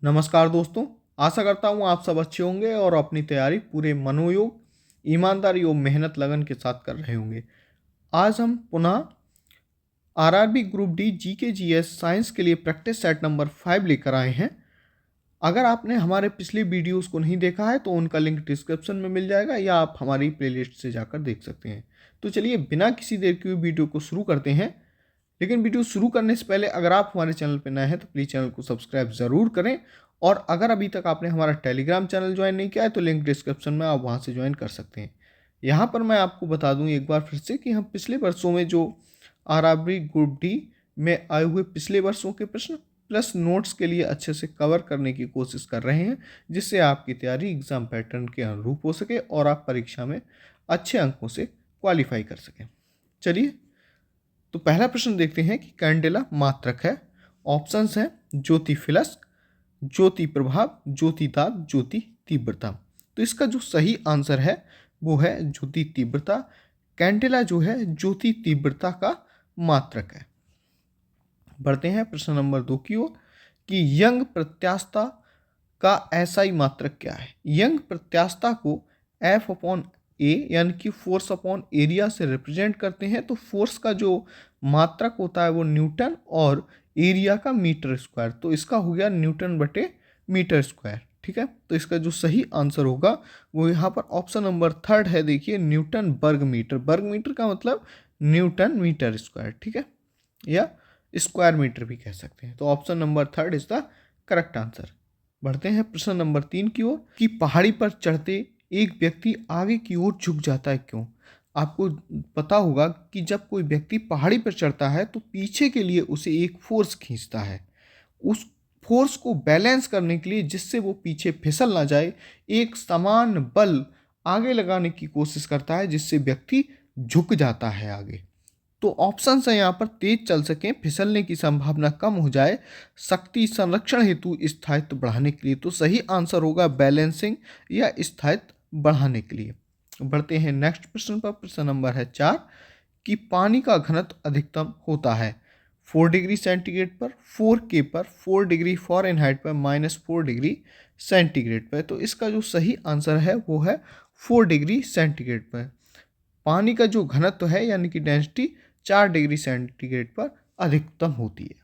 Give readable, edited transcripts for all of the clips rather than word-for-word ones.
नमस्कार दोस्तों। आशा करता हूँ आप सब अच्छे होंगे और अपनी तैयारी पूरे मनोयोग, ईमानदारी और मेहनत लगन के साथ कर रहे होंगे। आज हम पुनः RRB group D GK GS science के लिए प्रैक्टिस सेट नंबर 5 लेकर आए हैं। अगर आपने हमारे पिछले वीडियोस को नहीं देखा है तो उनका लिंक डिस्क्रिप्शन में मिल जाएगा या आप हमारी प्लेलिस्ट से जाकर देख सकते हैं। तो चलिए बिना किसी देर के वीडियो को शुरू करते हैं। लेकिन वीडियो शुरू करने से पहले अगर आप हमारे चैनल पर नए हैं तो प्लीज़ चैनल को सब्सक्राइब ज़रूर करें। और अगर अभी तक आपने हमारा टेलीग्राम चैनल ज्वाइन नहीं किया है तो लिंक डिस्क्रिप्शन में आप वहाँ से ज्वाइन कर सकते हैं। यहाँ पर मैं आपको बता दूँ एक बार फिर से कि हम पिछले वर्षों में जो आरआरबी ग्रुप डी में आए हुए पिछले वर्षों के प्रश्न प्लस नोट्स के लिए अच्छे से कवर करने की कोशिश कर रहे हैं, जिससे आपकी तैयारी एग्ज़ाम पैटर्न के अनुरूप हो सके और आप परीक्षा में अच्छे अंकों से क्वालिफाई कर सकें। चलिए तो पहला प्रश्न देखते हैं कि कैंडेला मात्रक है। ऑप्शंस हैं ज्योति फिलस्क, ज्योति प्रभाव, ज्योति दाग, ज्योति तीव्रता। तो इसका जो सही आंसर है वो है ज्योति तीव्रता। कैंडेला जो है ज्योति तीव्रता का मात्रक है। बढ़ते हैं प्रश्न नंबर 2 की ओर कि यंग प्रत्यास्थता का एसआई मात्रक क्या है। यंग प्रत्यास्थता को एफ अपॉन ए यानी कि फोर्स अपॉन एरिया से रिप्रेजेंट करते हैं। तो फोर्स का जो मात्रक होता है वो न्यूटन और एरिया का मीटर स्क्वायर। तो इसका हो गया न्यूटन बटे मीटर स्क्वायर। ठीक है, तो इसका जो सही आंसर होगा वो यहाँ पर ऑप्शन नंबर 3 है। देखिए न्यूटन वर्ग मीटर। वर्ग मीटर का मतलब न्यूटन मीटर स्क्वायर। ठीक है, या स्क्वायर मीटर भी कह सकते हैं। तो option number 3 is the correct answer. बढ़ते हैं प्रश्न नंबर 3 की ओर कि पहाड़ी पर चढ़ते एक व्यक्ति आगे की ओर झुक जाता है, क्यों। आपको पता होगा कि जब कोई व्यक्ति पहाड़ी पर चढ़ता है तो पीछे के लिए उसे एक फोर्स खींचता है। उस फोर्स को बैलेंस करने के लिए, जिससे वो पीछे फिसल ना जाए, एक समान बल आगे लगाने की कोशिश करता है, जिससे व्यक्ति झुक जाता है आगे। तो ऑप्शन है यहाँ पर तेज चल सकें, फिसलने की संभावना कम हो जाए, शक्ति संरक्षण हेतु स्थायित्व बढ़ाने के लिए। तो सही आंसर होगा बैलेंसिंग या स्थायित्व बढ़ाने के लिए। बढ़ते हैं नेक्स्ट प्रश्न पर। प्रश्न नंबर है 4 कि पानी का घनत्व अधिकतम होता है 4 डिग्री सेंटीग्रेड पर, 4K पर, 4 डिग्री फ़ारेनहाइट पर, -4 डिग्री सेंटीग्रेड पर। तो इसका जो सही आंसर है वो है 4 डिग्री सेंटीग्रेड पर। पानी का जो घनत्व है यानी कि डेंसिटी 4 डिग्री सेंटीग्रेड पर अधिकतम होती है।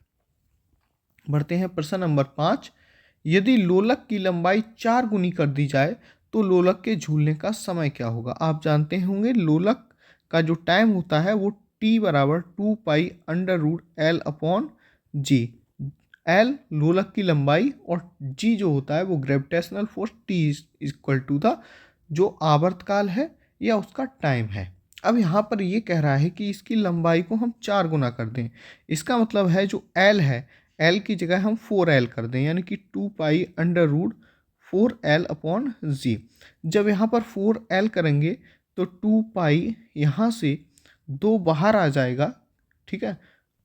बढ़ते हैं प्रश्न नंबर 5। यदि लोलक की लंबाई 4 गुनी कर दी जाए तो लोलक के झूलने का समय क्या होगा। आप जानते होंगे लोलक का जो टाइम होता है वो T बराबर 2π√L अपॉन जी। L लोलक की लंबाई और G जो होता है वो gravitational force T equal to था जो आवर्तकाल है या उसका टाइम है। अब यहाँ पर ये कह रहा है कि इसकी लंबाई को हम 4 गुना कर दें। इसका मतलब है जो L है, L की जगह हम 4L कर दें, यानी कि 2π√4L अपॉन जी। जब यहाँ पर 4L करेंगे तो 2π यहाँ से 2 बाहर आ जाएगा, ठीक है,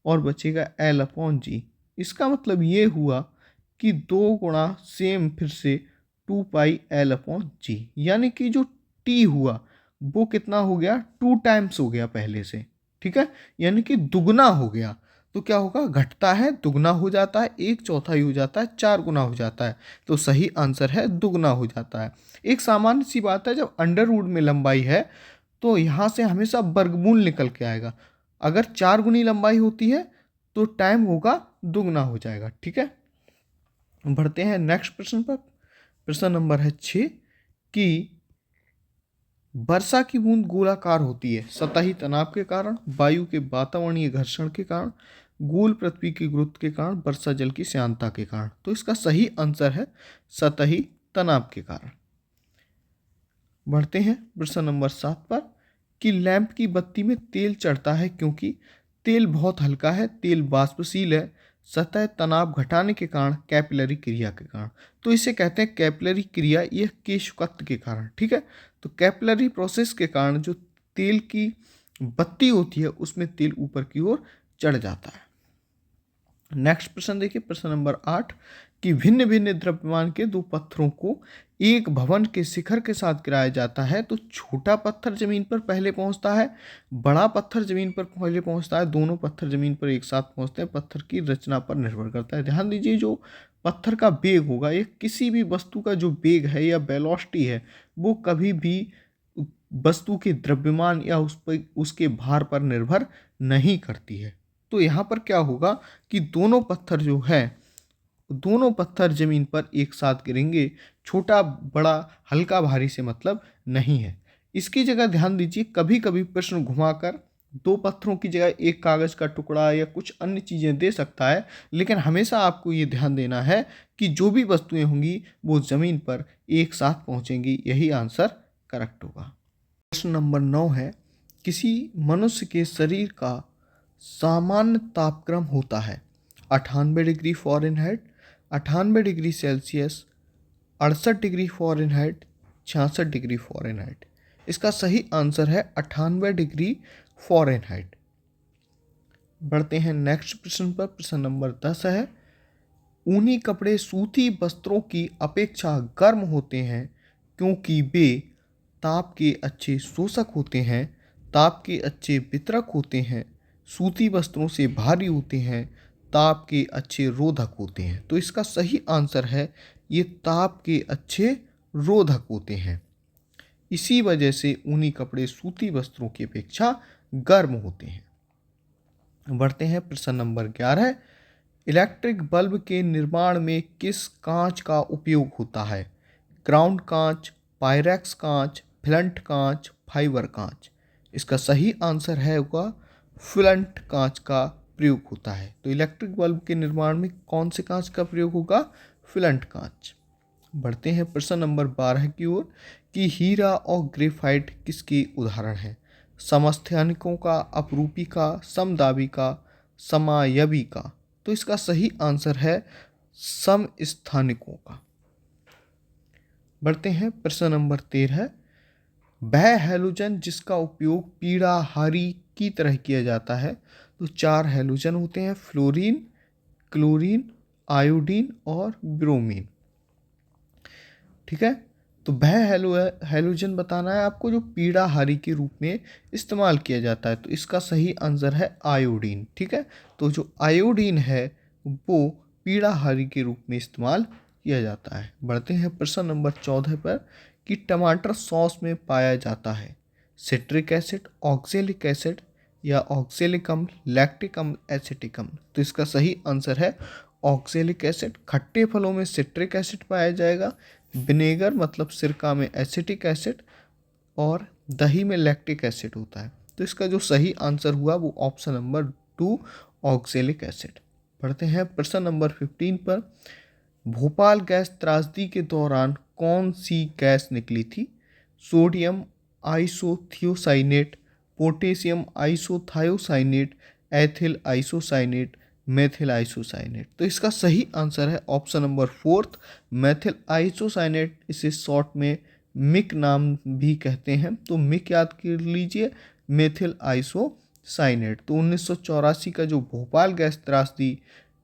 और बचेगा L अपॉन जी। इसका मतलब ये हुआ कि 2 गुणा सेम फिर से 2πL अपॉन जी, यानी कि जो T हुआ वो कितना हो गया, 2 टाइम्स हो गया पहले से। ठीक है, यानी कि दुगना हो गया। तो क्या होगा, घटता है दुगना हो जाता है, 1/4 हो जाता है, 4 गुना हो जाता है। तो सही आंसर है दुगना हो जाता है। एक सामान्य सी बात है, जब अंडर रूट में लंबाई है तो यहाँ से हमेशा वर्गमूल निकल के आएगा। अगर 4 गुनी लंबाई होती है तो टाइम होगा दुगना हो जाएगा। ठीक है, बढ़ते हैं नेक्स्ट प्रश्न पर। प्रश्न नंबर है 6 कि वर्षा की बूंद गोलाकार होती है सतही तनाव के कारण, वायु के वातावरणीय घर्षण के कारण, गोल पृथ्वी के गुरुत्व के कारण, वर्षा जल की श्यानता के कारण। तो इसका सही आंसर है सतही तनाव के कारण। बढ़ते हैं प्रश्न नंबर 7 पर कि लैंप की बत्ती में तेल चढ़ता है क्योंकि तेल बहुत हल्का है, तेल वाष्पशील है, सतह तनाव घटाने के कारण, कैपिलरी क्रिया के कारण। तो इसे कहते हैं कैपिलरी क्रिया, यह केशकत्व के कारण। ठीक है, तो कैपिलरी प्रोसेस के कारण जो तेल की बत्ती होती है उसमें तेल ऊपर की ओर चढ़ जाता है। नेक्स्ट प्रश्न देखिए, प्रश्न नंबर 8 कि भिन्न भिन्न द्रव्यमान के 2 पत्थरों को एक भवन के शिखर के साथ गिराया जाता है तो छोटा पत्थर जमीन पर पहले पहुंचता है, बड़ा पत्थर जमीन पर पहले पहुंचता है, दोनों पत्थर जमीन पर एक साथ पहुंचते हैं, पत्थर की रचना पर निर्भर करता है। ध्यान दीजिए, जो पत्थर का वेग होगा या किसी भी वस्तु का जो वेग है या वेलोसिटी है वो कभी भी वस्तु के द्रव्यमान या उस पर उसके भार पर निर्भर नहीं करती है। तो यहाँ पर क्या होगा कि दोनों पत्थर जमीन पर एक साथ गिरेंगे। छोटा बड़ा हल्का भारी से मतलब नहीं है। इसकी जगह ध्यान दीजिए, कभी कभी प्रश्न घुमाकर दो पत्थरों की जगह एक कागज का टुकड़ा या कुछ अन्य चीजें दे सकता है, लेकिन हमेशा आपको ये ध्यान देना है कि जो भी वस्तुएं होंगी वो जमीन पर एक साथ पहुंचेंगी। यही आंसर करेक्ट होगा। प्रश्न नंबर 9 है, किसी मनुष्य के शरीर का सामान्य तापक्रम होता है 98 degree Fahrenheit, 98 degree Celsius, 68 degree Fahrenheit, 66 degree Fahrenheit. इसका सही आंसर है 98 डिग्री फ़ारेनहाइट। बढ़ते हैं नेक्स्ट प्रश्न पर। प्रश्न नंबर 10 है, ऊनी कपड़े सूती वस्त्रों की अपेक्षा गर्म होते हैं क्योंकि वे ताप के अच्छे शोषक होते हैं, ताप के अच्छे वितरक होते हैं, सूती वस्त्रों से भारी होते हैं, ताप के अच्छे रोधक होते हैं। तो इसका सही आंसर है ये ताप के अच्छे रोधक होते हैं। इसी वजह से ऊनी कपड़े सूती वस्त्रों की अपेक्षा गर्म होते हैं। बढ़ते हैं प्रश्न नंबर 11। इलेक्ट्रिक बल्ब के निर्माण में किस कांच का उपयोग होता है? ग्राउंड कांच, पायरेक्स कांच, फ्लंट कांच, फाइबर कांच। इसका सही आंसर है होगा फ्लंट कांच का प्रयोग होता है। तो इलेक्ट्रिक बल्ब के निर्माण में कौन से कांच का प्रयोग होगा? फ्लंट कांच। बढ़ते हैं प्रश्न नंबर 12 की ओर कि हीरा और ग्रेफाइट किसके उदाहरण हैं? समस्थानिकों का, अपरूपी का, समदाबी का, समायवी का। तो इसका सही आंसर है समस्थानिकों का। बढ़ते हैं प्रश्न नंबर 13। वह हैलोजन जिसका उपयोग पीड़ा हारी की तरह किया जाता है। तो 4 हैलोजन होते हैं, फ्लोरीन, क्लोरीन, आयोडीन और ब्रोमीन। ठीक है, तो वह हैलोजन बताना है आपको जो पीड़ा हारी के रूप में इस्तेमाल किया जाता है। तो इसका सही आंसर है आयोडीन। ठीक है, तो जो आयोडीन है वो पीड़ा हारी के रूप में इस्तेमाल किया जाता है। बढ़ते हैं प्रश्न नंबर 14 पर कि टमाटर सॉस में पाया जाता है सिट्रिक एसिड, ऑक्जेलिक एसिड या ऑक्जेलिक अम्ल, लैक्टिक अम्ल, एसिटिक अम्ल। तो इसका सही आंसर है ऑक्जेलिक एसिड। खट्टे फलों में सिट्रिक एसिड पाया जाएगा, विनेगर मतलब सिरका में एसिटिक एसिड और दही में लैक्टिक एसिड होता है। तो इसका जो सही आंसर हुआ वो ऑप्शन नंबर 2 ऑक्जेलिक एसिड। पढ़ते हैं प्रश्न नंबर 15 पर। भोपाल गैस त्रासदी के दौरान कौन सी गैस निकली थी? Sodium isothiocyanate, potassium isothiocyanate, ethyl isocyanate, methyl isocyanate. तो इसका सही आंसर है ऑप्शन नंबर 4 मेथिल आइसोसाइनेट। इसे शॉर्ट में मिक नाम भी कहते हैं, तो मिक याद कर लीजिए, मेथिल आइसोसाइनेट। तो 1984 का जो भोपाल गैस त्रासदी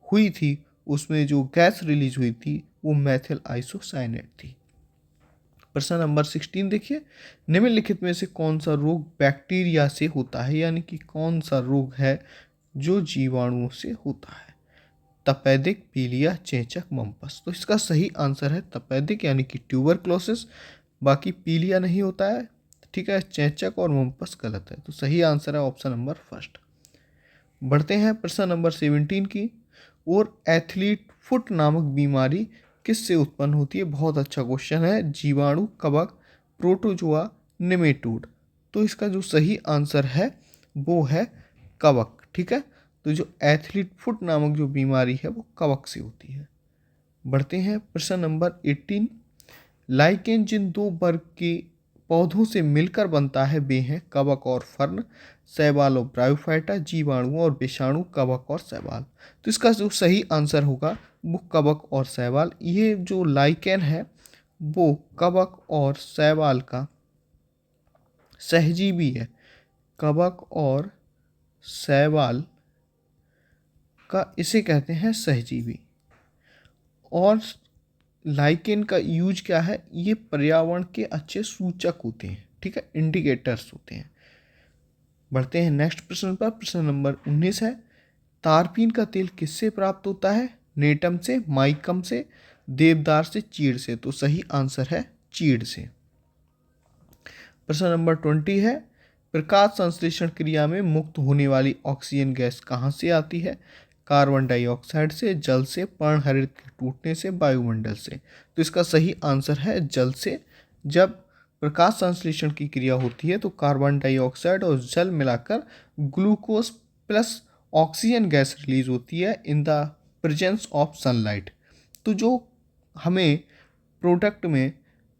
हुई थी उसमें जो गैस रिलीज हुई थी वो मेथिल आइसोसाइनेट थी। प्रश्न नंबर 16 देखिए, निम्नलिखित में से कौन सा रोग बैक्टीरिया से होता है, यानी कि कौन सा रोग है जो जीवाणुओं से होता है? तपेदिक, पीलिया, चेचक, मम्पस। तो इसका सही आंसर है तपेदिक यानी कि ट्यूबरक्लोसिस। बाकी पीलिया नहीं होता है, ठीक है, चेचक और मम्पस गलत है। तो सही आंसर है ऑप्शन नंबर 1। बढ़ते हैं प्रश्न नंबर 17 की और एथलीट फुट नामक बीमारी किससे उत्पन्न होती है? बहुत अच्छा क्वेश्चन है। जीवाणु, कवक, प्रोटोजोआ, निमेटोड। तो इसका जो सही आंसर है वो है कवक। ठीक है, तो जो एथलीट फुट नामक जो बीमारी है वो कवक से होती है। बढ़ते हैं प्रश्न नंबर 18। लाइकेन जिन दो वर्ग के पौधों से मिलकर बनता है वे हैं कवक और फर्न, शैवाल और ब्रायोफाइटा, जीवाणु और विषाणु, कवक और शैवाल। तो इसका जो सही आंसर होगा वो कवक और शैवाल। ये जो लाइकेन है वो कवक और शैवाल का सहजीवी है। कवक और शैवाल का इसे कहते हैं सहजीवी। और लाइकेन का यूज क्या है? ये पर्यावरण के अच्छे सूचक होते हैं, ठीक है, इंडिकेटर्स होते हैं। बढ़ते हैं नेक्स्ट प्रश्न पर। प्रश्न नंबर 19 है, तारपीन का तेल किससे प्राप्त होता है? नेटम से, माइकम से, देवदार से, चीड़ से। तो सही आंसर है चीड़ से। प्रश्न नंबर 20 है, प्रकाश संश्लेषण क्रिया में मुक्त होने वाली ऑक्सीजन गैस कहाँ से आती है? कार्बन डाइऑक्साइड से, जल से, पर्णहरित के टूटने से, वायुमंडल से। तो इसका सही आंसर है जल से। जब प्रकाश संश्लेषण की क्रिया होती है तो कार्बन डाइऑक्साइड और जल मिलाकर glucose plus oxygen gas release होती है in the presence of sunlight. तो जो हमें प्रोडक्ट में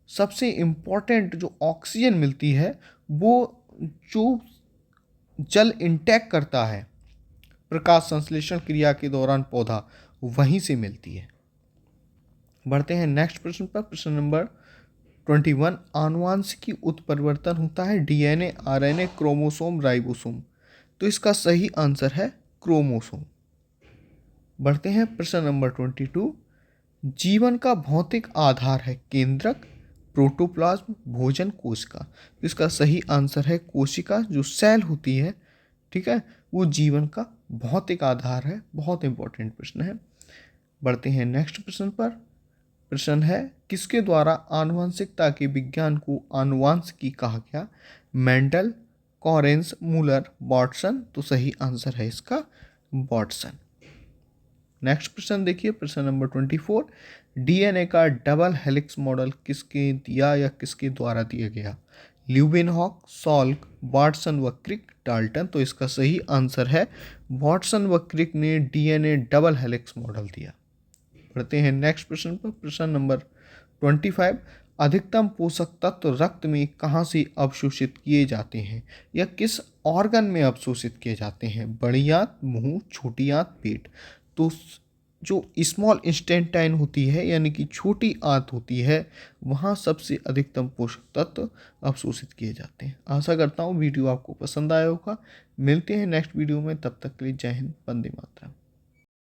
सबसे इम्पॉर्टेंट जो ऑक्सीजन मिलती है वो जो जल इंटेक करता है प्रकाश संश्लेषण क्रिया के दौरान पौधा, वहीं से मिलती है। बढ़ते हैं नेक्स्ट प्रश्न पर। प्रश्न नंबर 21, आनुवांशिकी उत्परिवर्तन होता है डीएनए, आरएनए, क्रोमोसोम, राइबोसोम। तो इसका सही आंसर है क्रोमोसोम। बढ़ते हैं प्रश्न नंबर 22, जीवन का भौतिक आधार है केंद्रक, प्रोटोप्लाज्म, भोजन, कोशिका। तो इसका सही आंसर है कोशिका। जो सेल होती है, ठीक है, वो जीवन का भौतिक आधार है। बहुत इंपॉर्टेंट प्रश्न है। बढ़ते हैं नेक्स्ट प्रश्न पर। प्रश्न है, किसके द्वारा आनुवंशिकता के विज्ञान को आनुवांशिकी कहा गया? Mendel, Correns, Müller, Watson. तो सही आंसर है इसका वाटसन। नेक्स्ट प्रश्न देखिए, प्रश्न नंबर 24, डीएनए का डबल हेलिक्स मॉडल किसके दिया या किसके द्वारा दिया गया? ल्यूबिनहॉक, सॉल्क, वाटसन व क्रिक, डाल्टन। तो इसका सही आंसर है वाटसन व क्रिक ने डीएनए डबल हेलिक्स मॉडल दिया। बढ़ते हैं नेक्स्ट प्रश्न पर। प्रश्न नंबर 25, अधिकतम पोषक तत्व रक्त में कहाँ से अवशोषित किए जाते हैं या किस ऑर्गन में अवशोषित किए जाते हैं? बड़ी आंत, मुंह, छोटी आंत, पेट। तो जो स्मॉल इंस्टेंटाइन होती है यानी कि छोटी आंत होती है, वहाँ सबसे अधिकतम पोषक तत्व अवशोषित किए जाते हैं। आशा करता हूँ वीडियो आपको पसंद आया होगा। मिलते हैं नेक्स्ट वीडियो में, तब तक के लिए जय हिंद, वंदे मातरम।